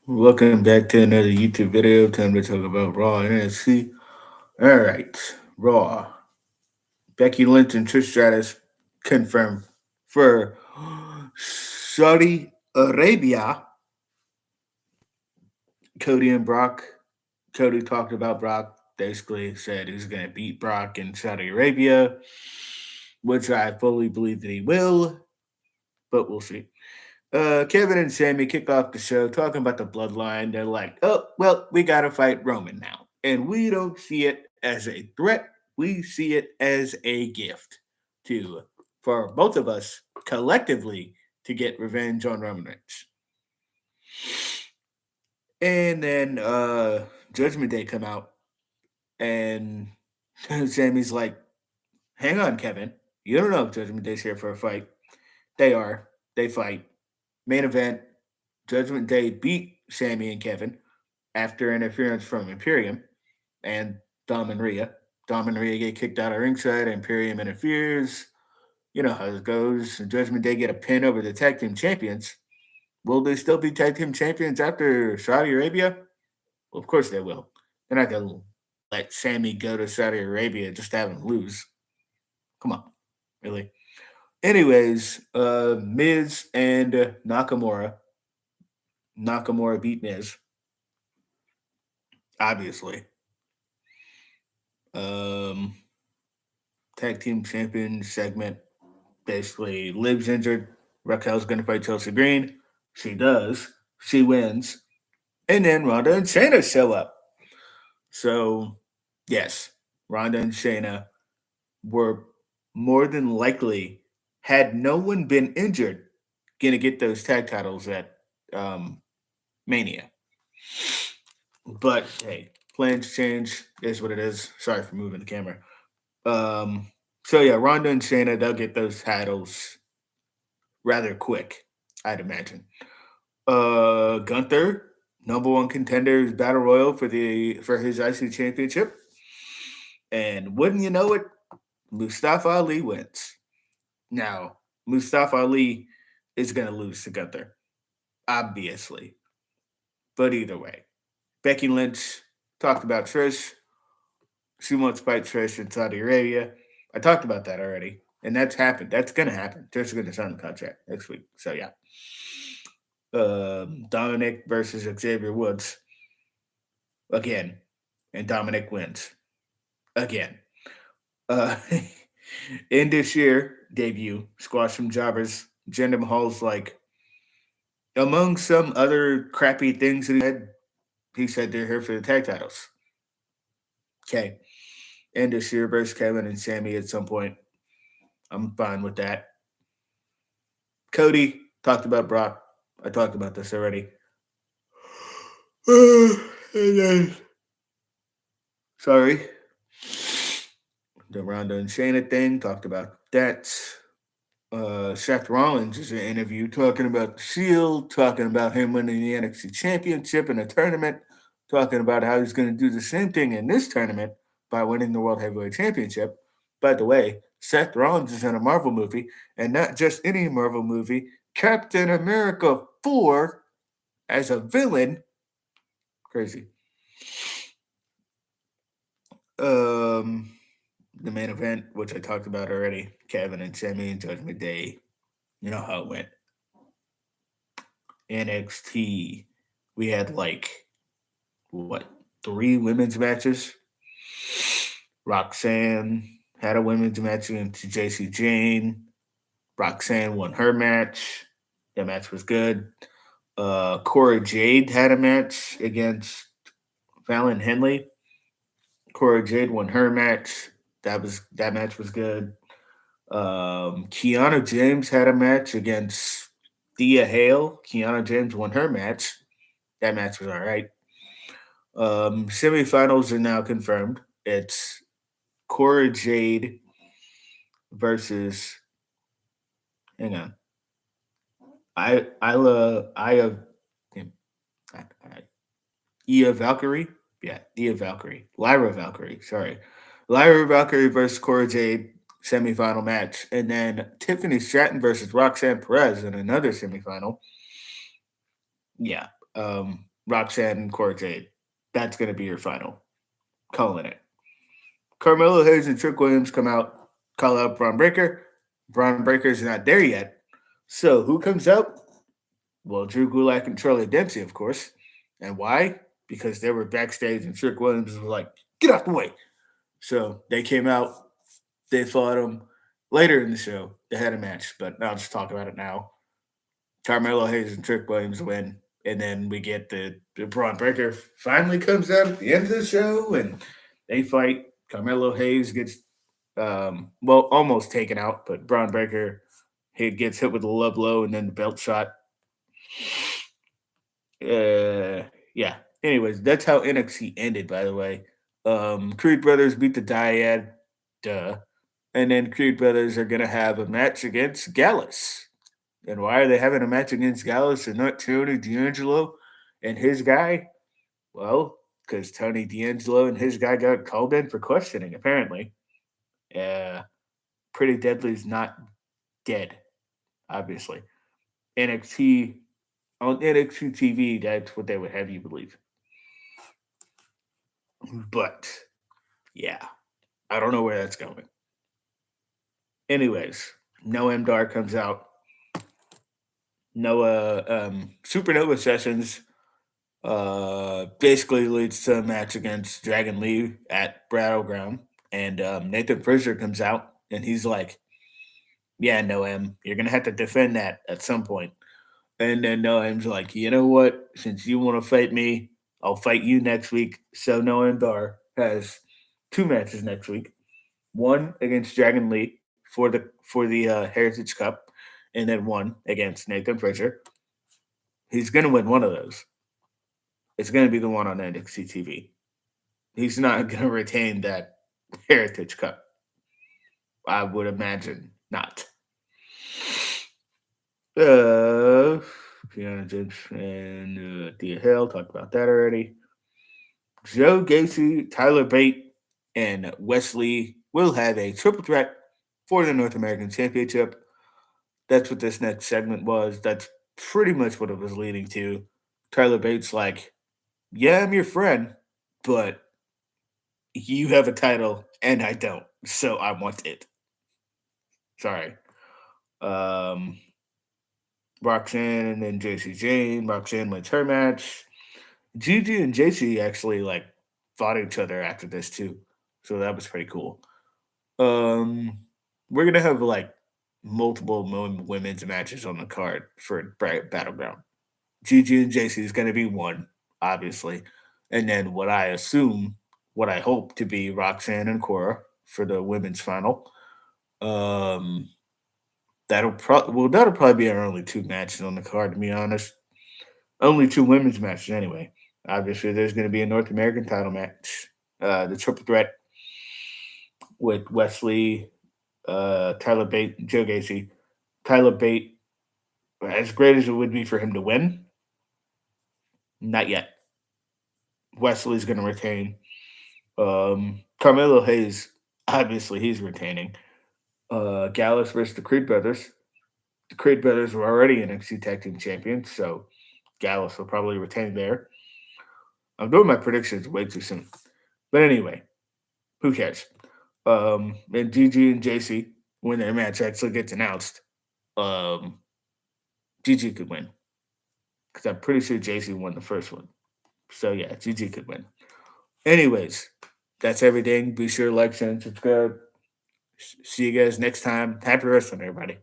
Welcome back to another YouTube video. Time to talk about Raw and NXT. All right, Raw. Becky Lynch and Trish Stratus confirmed for Saudi Arabia. Cody and Brock. Cody talked about Brock. Basically said he's going to beat Brock in Saudi Arabia, which I fully believe that he will, but we'll see. Kevin and Sammy kick off the show talking about the bloodline. They're like, oh, well, we got to fight Roman now. And we don't see it as a threat. We see it as a gift to, for both of us collectively to get revenge on Roman Reigns. And then Judgment Day come out and Sammy's like, hang on, Kevin. You don't know if Judgment Day's here for a fight. They are. They fight. Main event, Judgment Day beat Sammy and Kevin after interference from Imperium and Dom and Rhea. Dom and Rhea get kicked out of ringside. Imperium interferes. You know how it goes. Judgment Day get a pin over the tag team champions. Will they still be tag team champions after Saudi Arabia? Well, of course they will. They're not going to let Sammy go to Saudi Arabia just to have him lose. Come on. Really? Anyways, Miz and Nakamura. Nakamura beat Miz, obviously. Um, Tag team champion segment. Basically, Liv's injured. Raquel's going to fight Chelsea Green. She does. She wins. And then Ronda and Shayna show up. So, yes, Ronda and Shayna were more than likely, had no one been injured, going to get those tag titles at um, Mania. But hey, plans change. Is what it is. Sorry for moving the camera. So yeah, Ronda and Shayna, they'll get those titles rather quick, I'd imagine. Gunther, number one contender, battle royal for his IC championship, and wouldn't you know it, Mustafa Ali wins. Now, Mustafa Ali is gonna lose to Gunther, obviously, but either way, Becky Lynch talked about Trish. She wants to fight Trish in Saudi Arabia. I talked about that already, and that's happened. That's gonna happen. Trish is gonna sign the contract next week. So yeah, Dominic versus Xavier Woods again, and Dominic wins again. Uh, in this year debut, Squash from Jobbers, Jinder Mahal's like, among some other crappy things that he said they're here for the tag titles. Okay. And this year versus Kevin and Sammy at some point. I'm fine with that. Cody talked about Brock. I talked about this already. And then, sorry. The Ronda and Shayna thing, talked about that. Seth Rollins is in an interview talking about the Shield, talking about him winning the NXT Championship in a tournament, talking about how he's going to do the same thing in this tournament by winning the World Heavyweight Championship. By the way, Seth Rollins is in a Marvel movie, and not just any Marvel movie, Captain America 4 as a villain. Crazy. Um, the main event, which I talked about already, Kevin and Sammy and Judgment Day. You know how it went. NXT, we had like what, three women's matches. Roxanne had a women's match against JC Jane. Roxanne won her match. That match was good. Cora Jade had a match against Fallon Henley. Cora Jade won her match. That match was good. Kiana James had a match against Thea Hale. Kiana James won her match. That match was all right. Semifinals are now confirmed. It's Cora Jade versus. Hang on. Ia Ia Valkyrie. Yeah, Ia Valkyrie. Lyra Valkyrie. Sorry, Lyra Valkyrie versus Cora Jade semifinal match, and then Tiffany Stratton versus Roxanne Perez in another semifinal. Yeah. Roxanne and Cora Jade. That's going to be your final. Calling it. Carmelo Hayes and Trick Williams come out, call out Braun Breaker. Braun Breaker's not there yet. So who comes out? Well, Drew Gulak and Charlie Dempsey, of course. And why? Because they were backstage and Trick Williams was like, get out the way. So they came out, they fought him. Later in the show, they had a match, but I'll just talk about it now. Carmelo Hayes and Trick Williams win. And then we get the Braun Breaker finally comes out at the end of the show and they fight. Carmelo Hayes gets almost taken out, but Braun Breaker he gets hit with a low blow and then the belt shot. Yeah. Anyways, that's how NXT ended, by the way. Creed Brothers beat the Dyad, duh. And then Creed Brothers are gonna have a match against Gallus. And why are they having a match against Gallus and not Tony D'Angelo and his guy? Well, because Tony D'Angelo and his guy got called in for questioning, apparently. Pretty Deadly's not dead, obviously. NXT on NXT TV, that's what they would have you believe. But yeah, I don't know where that's going. Anyways, Noam Dar comes out. Noah Supernova Sessions basically leads to a match against Dragon Lee at Battleground. And Nathan Frazier comes out and he's like, yeah, Noam, you're going to have to defend that at some point. And then Noam's like, you know what? Since you want to fight me, I'll fight you next week. So Noam Dar has two matches next week. One against Dragon Lee for the Heritage Cup, and then one against Nathan Frazier. He's going to win one of those. It's going to be the one on NXT TV. He's not going to retain that Heritage Cup. I would imagine not. Piano James and Thea Hill talked about that already. Joe Gacy, Tyler Bate, and Wesley will have a triple threat for the North American Championship. That's what this next segment was. That's pretty much what it was leading to. Tyler Bates like, yeah, I'm your friend, but you have a title and I don't, so I want it. Sorry. Um, Roxanne and then JC Jane. Roxanne wins her match. Gigi and JC actually like fought each other after this too, so that was pretty cool. Um, we're gonna have like multiple women's matches on the card for Battleground. Gigi and JC is gonna be one, obviously, and then what I hope to be Roxanne and Cora for the women's final. Um, that'll probably be our only two matches on the card. To be honest, only two women's matches anyway. Obviously, there's going to be a North American title match, the triple threat with Wesley, Tyler Bate, Joe Gacy. Tyler Bate, as great as it would be for him to win, not yet. Wesley's going to retain. Carmelo Hayes, obviously, he's retaining. Gallus versus the Creed Brothers. The Creed Brothers were already NXT Tag Team Champions, so Gallus will probably retain there. I'm doing my predictions way too soon. But anyway, who cares? And GG and JC, when their match actually gets announced, GG could win. Because I'm pretty sure JC won the first one. So yeah, GG could win. Anyways, that's everything. Be sure to like, share, and subscribe. See you guys next time. Happy wrestling, everybody.